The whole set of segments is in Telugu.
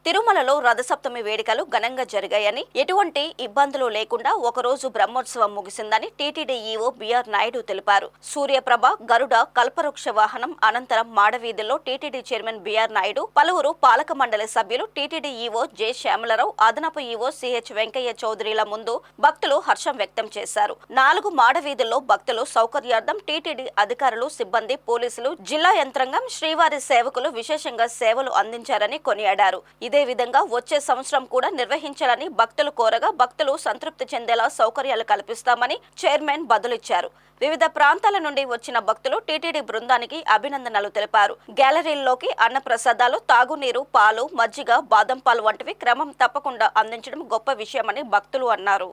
తిరుమలలో రథసప్తమి వేడుకలు ఘనంగా జరిగాయని, ఎటువంటి ఇబ్బందులు లేకుండా ఒకరోజు బ్రహ్మోత్సవం ముగిసిందని టీటీడీ ఈవో బిఆర్ నాయుడు తెలిపారు. సూర్యప్రభ, గరుడ, కల్పవృక్ష వాహనం అనంతరం మాడవీధుల్లో టీటీడీ చైర్మన్ బిఆర్ నాయుడు, పలువురు పాలక మండలి సభ్యులు, టీటీడీ ఈవో జె శ్యామలరావు, అదనపు ఈవో సిహెచ్ వెంకయ్య చౌదరిల ముందు భక్తులు హర్షం వ్యక్తం చేశారు. 4 మాడవీధుల్లో భక్తులు సౌకర్యార్థం టీటీడీ అధికారులు, సిబ్బంది, పోలీసులు, జిల్లా యంత్రాంగం, శ్రీవారి సేవకులు విశేషంగా సేవలు అందించారని కొనియాడారు. ఇదే విధంగా వచ్చే సంవత్సరం కూడా నిర్వహించాలని భక్తులు కోరగా భక్తులు సంతృప్తి చెందేలా సౌకర్యాలు కల్పిస్తామని చైర్మన్ బదులిచ్చారు. వివిధ ప్రాంతాల నుండి వచ్చిన భక్తులు టీటీడీ బృందానికి అభినందనలు తెలిపారు. గ్యాలరీల్లోకి అన్నప్రసాదాలు, తాగునీరు, పాలు, మజ్జిగ, బాదం పాలు వంటివి క్రమం తప్పకుండా అందించడం గొప్ప విషయమని భక్తులు అన్నారు.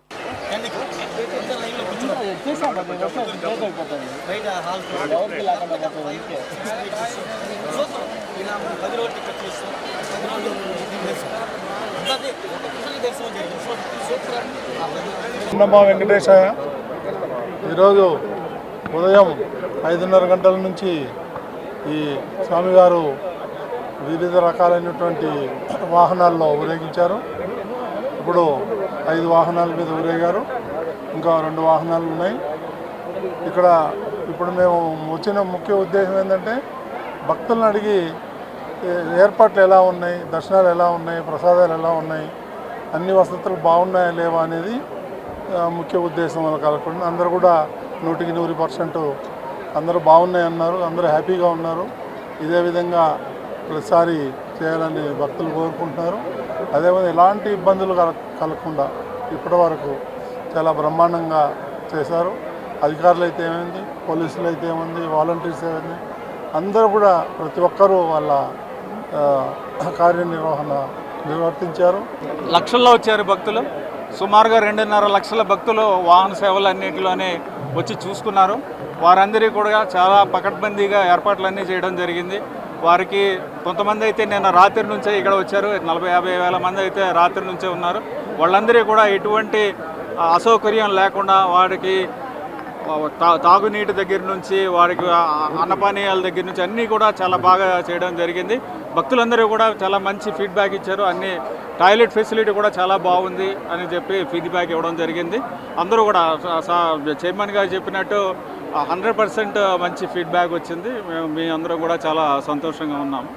నమో వెంకటేశాయ. ఈరోజు ఉదయం 5:30 గంటల నుంచి ఈ స్వామివారు వివిధ రకాలైనటువంటి వాహనాల్లో ఊరేగించారు. ఇప్పుడు 5 వాహనాల మీద ఊరేగారు. ఇంకా 2 వాహనాలు ఉన్నాయి. ఇక్కడ ఇప్పుడు మేము వచ్చిన ముఖ్య ఉద్దేశం ఏంటంటే భక్తులను అడిగి ఏర్పాట్లు ఎలా ఉన్నాయి, దర్శనాలు ఎలా ఉన్నాయి, ప్రసాదాలు ఎలా ఉన్నాయి, అన్ని వసతులు బాగున్నాయా లేవా అనేది ముఖ్య ఉద్దేశం కలగకుండా అందరూ కూడా 100% అందరూ బాగున్నాయి అన్నారు. అందరూ హ్యాపీగా ఉన్నారు. ఇదే విధంగా ప్రతిసారి చేయాలని భక్తులు కోరుకుంటున్నారు. అదేవిధంగా ఎలాంటి ఇబ్బందులు కలగకుండా ఇప్పటి వరకు చాలా బ్రహ్మాండంగా చేశారు. అధికారులు అయితే ఏమైంది, పోలీసులు అయితే ఏమైంది, వాలంటీర్స్ ఏమైంది, అందరూ కూడా ప్రతి ఒక్కరూ వాళ్ళ కార్యనిర్వహణ నిర్వర్తించారు. లక్షల్లో వచ్చారు భక్తులు. సుమారుగా 2.5 లక్షల భక్తులు వాహన సేవలు అన్నింటిలోనే వచ్చి చూసుకున్నారు. వారందరికీ కూడా చాలా పకడ్బందీగా ఏర్పాట్లన్నీ చేయడం జరిగింది. వారికి కొంతమంది అయితే నిన్న రాత్రి నుంచే ఇక్కడ వచ్చారు. 40-50 వేల మంది అయితే రాత్రి నుంచే ఉన్నారు. వాళ్ళందరికీ కూడా ఎటువంటి అసౌకర్యం లేకుండా వారికి తాగునీటి దగ్గర నుంచి వారికి అన్నపానీయాల దగ్గర నుంచి అన్నీ కూడా చాలా బాగా చేయడం జరిగింది. భక్తులందరూ కూడా చాలా మంచి ఫీడ్బ్యాక్ ఇచ్చారు. అన్ని టాయిలెట్ ఫెసిలిటీ కూడా చాలా బాగుంది అని చెప్పి ఫీడ్బ్యాక్ ఇవ్వడం జరిగింది. అందరూ కూడా చైర్మన్ గారు చెప్పినట్టు 100% మంచి ఫీడ్బ్యాక్ వచ్చింది. మేము మీ అందరూ కూడా చాలా సంతోషంగా ఉన్నాము.